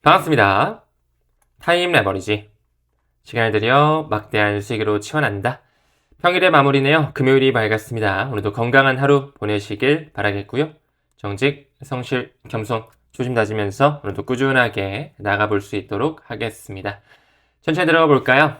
반갑습니다. 타임 레버리지. 시간을 들여 막대한 수익으로 치환한다. 평일의 마무리네요. 금요일이 밝았습니다. 오늘도 건강한 하루 보내시길 바라겠고요. 정직, 성실, 겸손, 조심 다지면서 오늘도 꾸준하게 나가볼 수 있도록 하겠습니다. 천천히 들어가 볼까요?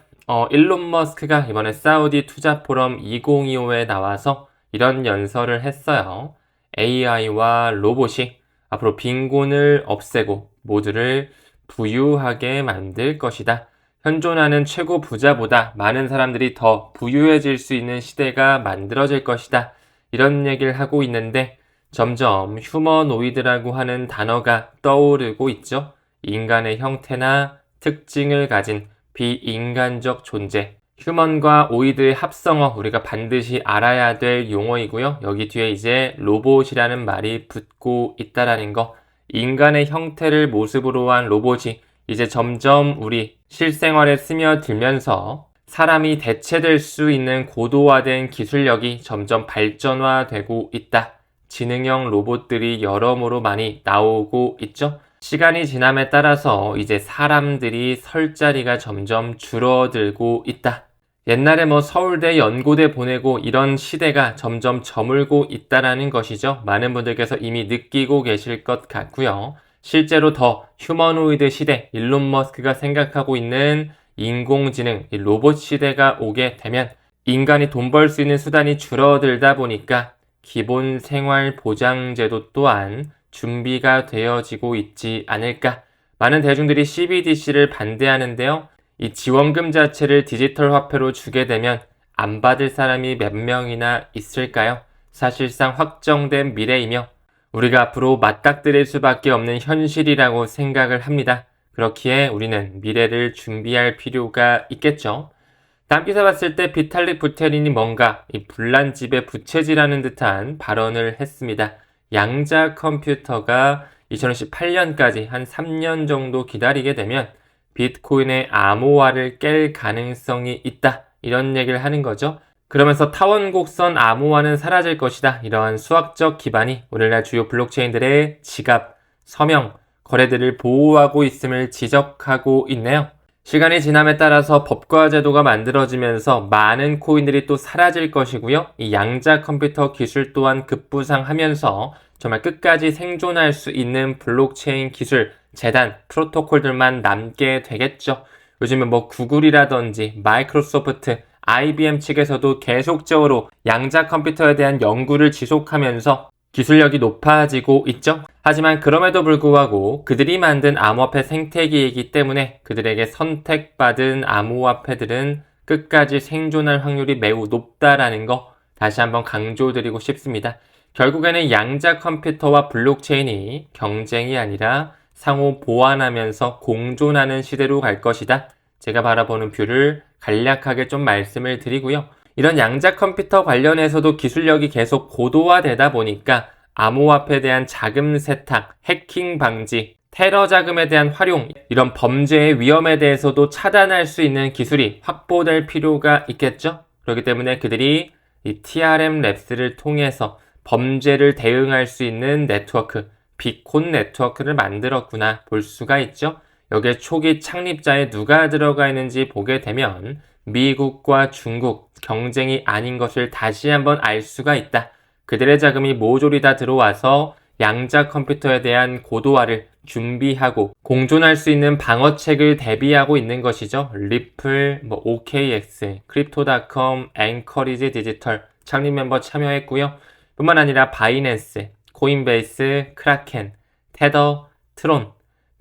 일론 머스크가 이번에 사우디 투자 포럼 2025에 나와서 이런 연설을 했어요. AI와 로봇이 앞으로 빈곤을 없애고 모두를 부유하게 만들 것이다. 현존하는 최고 부자보다 많은 사람들이 더 부유해질 수 있는 시대가 만들어질 것이다. 이런 얘기를 하고 있는데 점점 휴머노이드라고 하는 단어가 떠오르고 있죠. 인간의 형태나 특징을 가진 비인간적 존재. 휴먼과 오이드의 합성어, 우리가 반드시 알아야 될 용어이고요. 여기 뒤에 이제 로봇이라는 말이 붙고 있다라는 거. 인간의 형태를 모습으로 한 로봇이 이제 점점 우리 실생활에 스며들면서 사람이 대체될 수 있는 고도화된 기술력이 점점 발전화되고 있다. 지능형 로봇들이 여러모로 많이 나오고 있죠. 시간이 지남에 따라서 이제 사람들이 설 자리가 점점 줄어들고 있다. 옛날에 서울대, 연고대 보내고 이런 시대가 점점 저물고 있다라는 것이죠. 많은 분들께서 이미 느끼고 계실 것 같고요. 실제로 더 휴머노이드 시대, 일론 머스크가 생각하고 있는 인공지능, 로봇 시대가 오게 되면 인간이 돈 벌 수 있는 수단이 줄어들다 보니까 기본 생활 보장제도 또한 준비가 되어지고 있지 않을까. 많은 대중들이 CBDC를 반대하는데요. 이 지원금 자체를 디지털 화폐로 주게 되면 안 받을 사람이 몇 명이나 있을까요? 사실상 확정된 미래이며 우리가 앞으로 맞닥뜨릴 수밖에 없는 현실이라고 생각을 합니다. 그렇기에 우리는 미래를 준비할 필요가 있겠죠. 다음 기사 봤을 때 비탈릭 부테린이 뭔가 이 불난집에 부채질하는 듯한 발언을 했습니다. 양자 컴퓨터가 2018년까지 한 3년 정도 기다리게 되면 비트코인의 암호화를 깰 가능성이 있다. 이런 얘기를 하는 거죠. 그러면서 타원 곡선 암호화는 사라질 것이다. 이러한 수학적 기반이 오늘날 주요 블록체인들의 지갑, 서명, 거래들을 보호하고 있음을 지적하고 있네요. 시간이 지남에 따라서 법과 제도가 만들어지면서 많은 코인들이 또 사라질 것이고요. 이 양자 컴퓨터 기술 또한 급부상하면서 정말 끝까지 생존할 수 있는 블록체인 기술, 재단, 프로토콜들만 남게 되겠죠. 요즘은 구글이라든지 마이크로소프트, IBM 측에서도 계속적으로 양자 컴퓨터에 대한 연구를 지속하면서 기술력이 높아지고 있죠. 하지만 그럼에도 불구하고 그들이 만든 암호화폐 생태계이기 때문에 그들에게 선택받은 암호화폐들은 끝까지 생존할 확률이 매우 높다라는 거 다시 한번 강조드리고 싶습니다. 결국에는 양자 컴퓨터와 블록체인이 경쟁이 아니라 상호 보완하면서 공존하는 시대로 갈 것이다. 제가 바라보는 뷰를 간략하게 좀 말씀을 드리고요. 이런 양자 컴퓨터 관련해서도 기술력이 계속 고도화되다 보니까 암호화폐에 대한 자금 세탁, 해킹 방지, 테러 자금에 대한 활용, 이런 범죄의 위험에 대해서도 차단할 수 있는 기술이 확보될 필요가 있겠죠? 그렇기 때문에 그들이 이 TRM 랩스를 통해서 범죄를 대응할 수 있는 네트워크, 비콘 네트워크를 만들었구나 볼 수가 있죠. 여기에 초기 창립자에 누가 들어가 있는지 보게 되면 미국과 중국 경쟁이 아닌 것을 다시 한번 알 수가 있다. 그들의 자금이 모조리 다 들어와서 양자 컴퓨터에 대한 고도화를 준비하고 공존할 수 있는 방어책을 대비하고 있는 것이죠. 리플, OKX, 크립토닷컴, 앵커리지 디지털 창립 멤버 참여했고요. 뿐만 아니라 바이낸스, 코인베이스, 크라켄, 테더, 트론,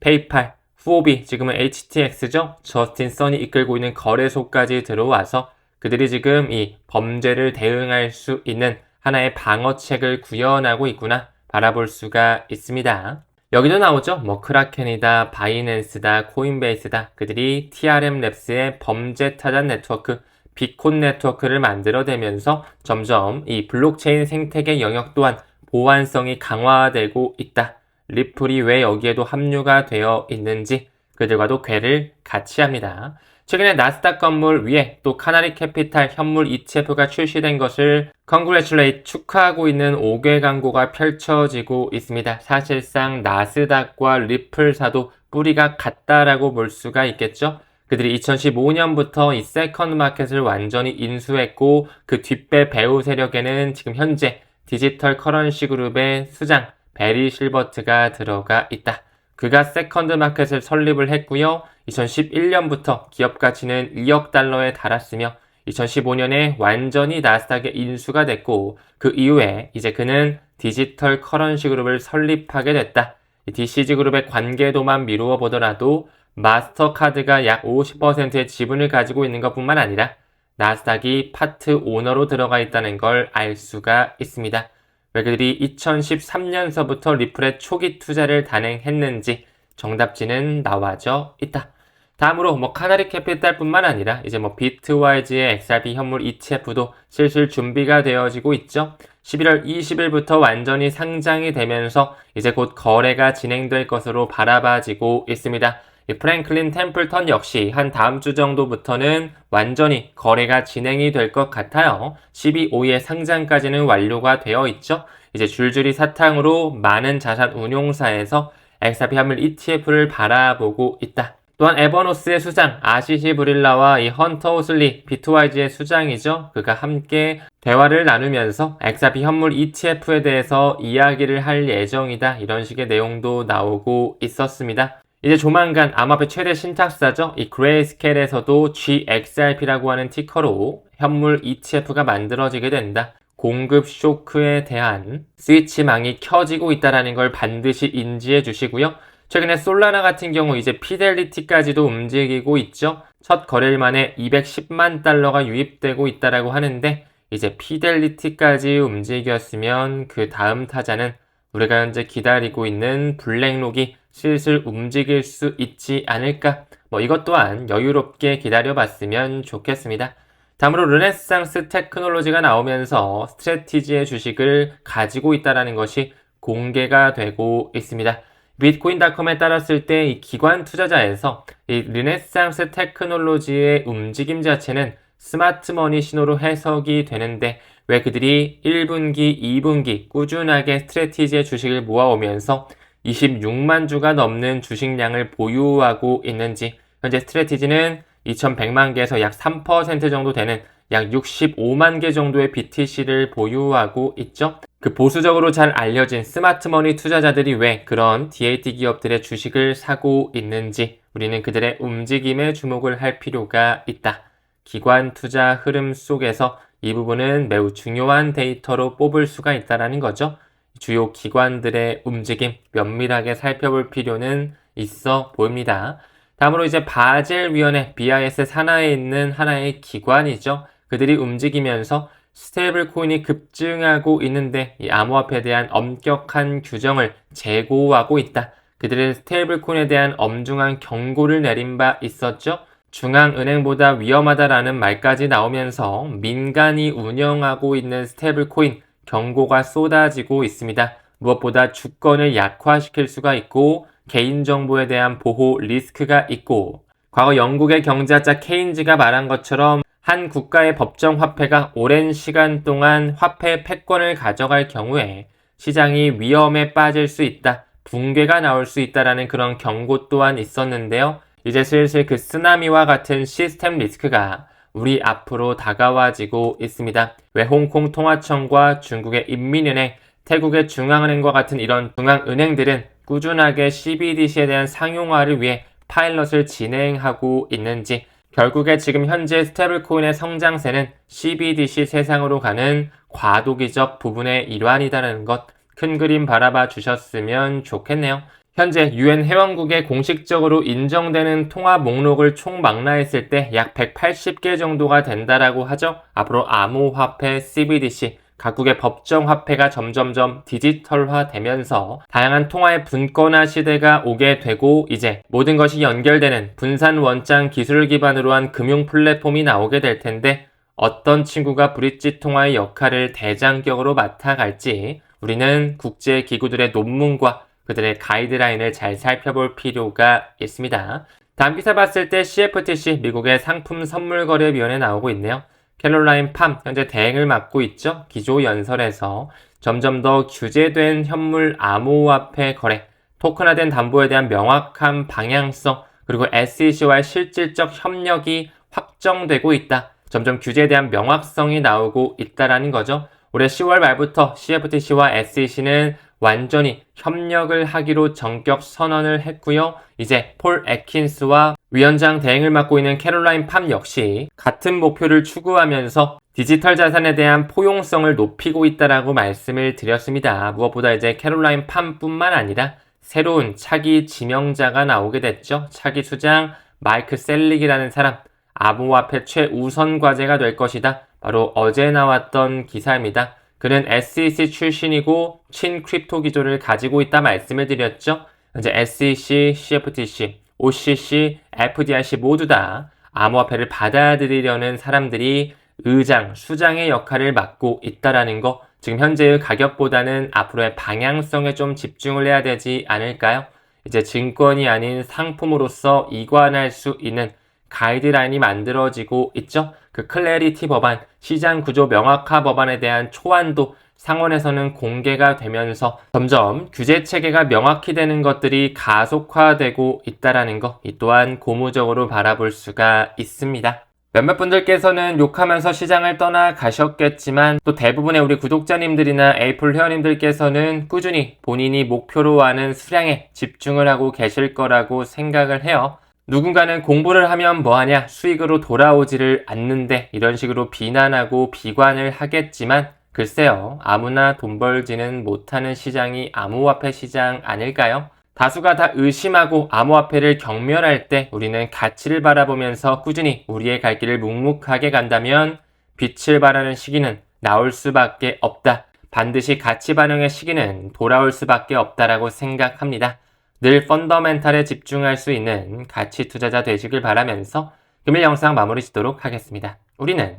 페이팔, 후오비, 지금은 HTX죠. 저스틴 선이 이끌고 있는 거래소까지 들어와서 그들이 지금 이 범죄를 대응할 수 있는 하나의 방어책을 구현하고 있구나 바라볼 수가 있습니다. 여기도 나오죠. 크라켄이다, 바이낸스다, 코인베이스다. 그들이 TRM 랩스의 범죄 타잔 네트워크, 비콘 네트워크를 만들어내면서 점점 이 블록체인 생태계 영역 또한 보안성이 강화되고 있다. 리플이 왜 여기에도 합류가 되어 있는지 그들과도 궤를 같이 합니다. 최근에 나스닥 건물 위에 또 카나리 캐피탈 현물 ETF가 출시된 것을 컨그레츄레이트 축하하고 있는 5개 광고가 펼쳐지고 있습니다. 사실상 나스닥과 리플사도 뿌리가 같다라고 볼 수가 있겠죠. 그들이 2015년부터 이 세컨드 마켓을 완전히 인수했고 그 뒷배 배후 세력에는 지금 현재 디지털 커런시 그룹의 수장 베리 실버트가 들어가 있다. 그가 세컨드 마켓을 설립을 했고요. 2011년부터 기업 가치는 2억 달러에 달았으며 2015년에 완전히 나스닥에 인수가 됐고 그 이후에 이제 그는 디지털 커런시 그룹을 설립하게 됐다. DCG 그룹의 관계도만 미루어 보더라도 마스터카드가 약 50%의 지분을 가지고 있는 것뿐만 아니라 나스닥이 파트 오너로 들어가 있다는 걸 알 수가 있습니다. 왜 그들이 2013년서부터 리플의 초기 투자를 단행했는지 정답지는 나와져 있다. 다음으로 카나리 캐피탈뿐만 아니라 이제 비트와이즈의 XRP 현물 ETF도 슬슬 준비가 되어지고 있죠. 11월 20일부터 완전히 상장이 되면서 이제 곧 거래가 진행될 것으로 바라봐지고 있습니다. 프랭클린 템플턴 역시 한 다음 주 정도부터는 완전히 거래가 진행이 될 것 같아요. 12호의 상장까지는 완료가 되어 있죠. 이제 줄줄이 사탕으로 많은 자산 운용사에서 XRP 현물 ETF를 바라보고 있다. 또한 에버노스의 수장 아시시 브릴라와 이 헌터 오슬리 비트와이즈의 수장이죠. 그가 함께 대화를 나누면서 XRP 현물 ETF에 대해서 이야기를 할 예정이다. 이런 식의 내용도 나오고 있었습니다. 이제 조만간 암호화폐 최대 신탁사죠. 이 그레이스케일에서도 GXRP라고 하는 티커로 현물 ETF가 만들어지게 된다. 공급 쇼크에 대한 스위치망이 켜지고 있다는 걸 반드시 인지해 주시고요. 최근에 솔라나 같은 경우 이제 피델리티까지도 움직이고 있죠. 첫 거래일 만에 210만 달러가 유입되고 있다라고 하는데 이제 피델리티까지 움직였으면 그 다음 타자는 우리가 현재 기다리고 있는 블랙록이 슬슬 움직일 수 있지 않을까? 이것 또한 여유롭게 기다려봤으면 좋겠습니다. 다음으로 르네상스 테크놀로지가 나오면서 스트래티지의 주식을 가지고 있다는 것이 공개가 되고 있습니다. 비트코인닷컴에 따랐을 때 이 기관 투자자에서 이 르네상스 테크놀로지의 움직임 자체는 스마트머니 신호로 해석이 되는데 왜 그들이 1분기, 2분기 꾸준하게 스트래티지의 주식을 모아오면서 26만 주가 넘는 주식량을 보유하고 있는지 현재 스트래티지는 2100만 개에서 약 3% 정도 되는 약 65만 개 정도의 BTC를 보유하고 있죠. 그 보수적으로 잘 알려진 스마트머니 투자자들이 왜 그런 DAT 기업들의 주식을 사고 있는지 우리는 그들의 움직임에 주목을 할 필요가 있다. 기관 투자 흐름 속에서 이 부분은 매우 중요한 데이터로 뽑을 수가 있다는 거죠. 주요 기관들의 움직임 면밀하게 살펴볼 필요는 있어 보입니다. 다음으로 이제 바젤위원회 BIS 산하에 있는 하나의 기관이죠. 그들이 움직이면서 스테이블 코인이 급증하고 있는데 이 암호화폐에 대한 엄격한 규정을 재고하고 있다. 그들은 스테이블 코인에 대한 엄중한 경고를 내린 바 있었죠. 중앙은행보다 위험하다라는 말까지 나오면서 민간이 운영하고 있는 스테이블 코인 경고가 쏟아지고 있습니다. 무엇보다 주권을 약화시킬 수가 있고 개인정보에 대한 보호 리스크가 있고 과거 영국의 경제학자 케인즈가 말한 것처럼 한 국가의 법정 화폐가 오랜 시간 동안 화폐 패권을 가져갈 경우에 시장이 위험에 빠질 수 있다. 붕괴가 나올 수 있다라는 그런 경고 또한 있었는데요. 이제 슬슬 그 쓰나미와 같은 시스템 리스크가 우리 앞으로 다가와지고 있습니다. 왜 홍콩 통화청과 중국의 인민은행, 태국의 중앙은행과 같은 이런 중앙은행들은 꾸준하게 CBDC에 대한 상용화를 위해 파일럿을 진행하고 있는지 결국에 지금 현재 스테이블코인의 성장세는 CBDC 세상으로 가는 과도기적 부분의 일환이라는 것 큰 그림 바라봐 주셨으면 좋겠네요. 현재 UN 회원국에 공식적으로 인정되는 통화 목록을 총망라했을 때 약 180개 정도가 된다라고 하죠. 앞으로 암호화폐, CBDC, 각국의 법정 화폐가 점점점 디지털화 되면서 다양한 통화의 분권화 시대가 오게 되고 이제 모든 것이 연결되는 분산 원장 기술을 기반으로 한 금융 플랫폼이 나오게 될 텐데 어떤 친구가 브릿지 통화의 역할을 대장격으로 맡아갈지 우리는 국제 기구들의 논문과 그들의 가이드라인을 잘 살펴볼 필요가 있습니다. 다음 기사 봤을 때 CFTC 미국의 상품선물거래위원회 나오고 있네요. 캐롤라인 팜 현재 대행을 맡고 있죠. 기조연설에서 점점 더 규제된 현물 암호화폐 거래, 토큰화된 담보에 대한 명확한 방향성, 그리고 SEC와의 실질적 협력이 확정되고 있다. 점점 규제에 대한 명확성이 나오고 있다라는 거죠. 올해 10월 말부터 CFTC와 SEC는 완전히 협력을 하기로 전격 선언을 했고요. 이제 폴 애킨스와 위원장 대행을 맡고 있는 캐롤라인 팜 역시 같은 목표를 추구하면서 디지털 자산에 대한 포용성을 높이고 있다라고 말씀을 드렸습니다. 무엇보다 이제 캐롤라인 팜뿐만 아니라 새로운 차기 지명자가 나오게 됐죠. 차기 수장 마이크 셀릭이라는 사람, 암호화폐 최우선 과제가 될 것이다. 바로 어제 나왔던 기사입니다. 그는 SEC 출신이고 친크립토 기조를 가지고 있다 말씀을 드렸죠. 이제 SEC, CFTC, OCC, FDIC 모두 다 암호화폐를 받아들이려는 사람들이 의장, 수장의 역할을 맡고 있다라는 거, 지금 현재의 가격보다는 앞으로의 방향성에 좀 집중을 해야 되지 않을까요? 이제 증권이 아닌 상품으로서 이관할 수 있는 가이드라인이 만들어지고 있죠. 그 클래리티 법안, 시장 구조 명확화 법안에 대한 초안도 상원에서는 공개가 되면서 점점 규제 체계가 명확히 되는 것들이 가속화되고 있다라는 거, 이 또한 고무적으로 바라볼 수가 있습니다. 몇몇 분들께서는 욕하면서 시장을 떠나가셨겠지만 또 대부분의 우리 구독자님들이나 에이플 회원님들께서는 꾸준히 본인이 목표로 하는 수량에 집중을 하고 계실 거라고 생각을 해요. 누군가는 공부를 하면 뭐하냐, 수익으로 돌아오지를 않는데, 이런 식으로 비난하고 비관을 하겠지만 글쎄요, 아무나 돈 벌지는 못하는 시장이 암호화폐 시장 아닐까요? 다수가 다 의심하고 암호화폐를 경멸할 때 우리는 가치를 바라보면서 꾸준히 우리의 갈 길을 묵묵하게 간다면 빛을 발하는 시기는 나올 수밖에 없다. 반드시 가치 반영의 시기는 돌아올 수밖에 없다라고 생각합니다. 늘 펀더멘탈에 집중할 수 있는 가치 투자자 되시길 바라면서 금일 영상 마무리 짓도록 하겠습니다. 우리는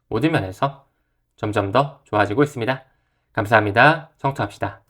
모든 면에서 점점 더 좋아지고 있습니다. 감사합니다. 성투합시다.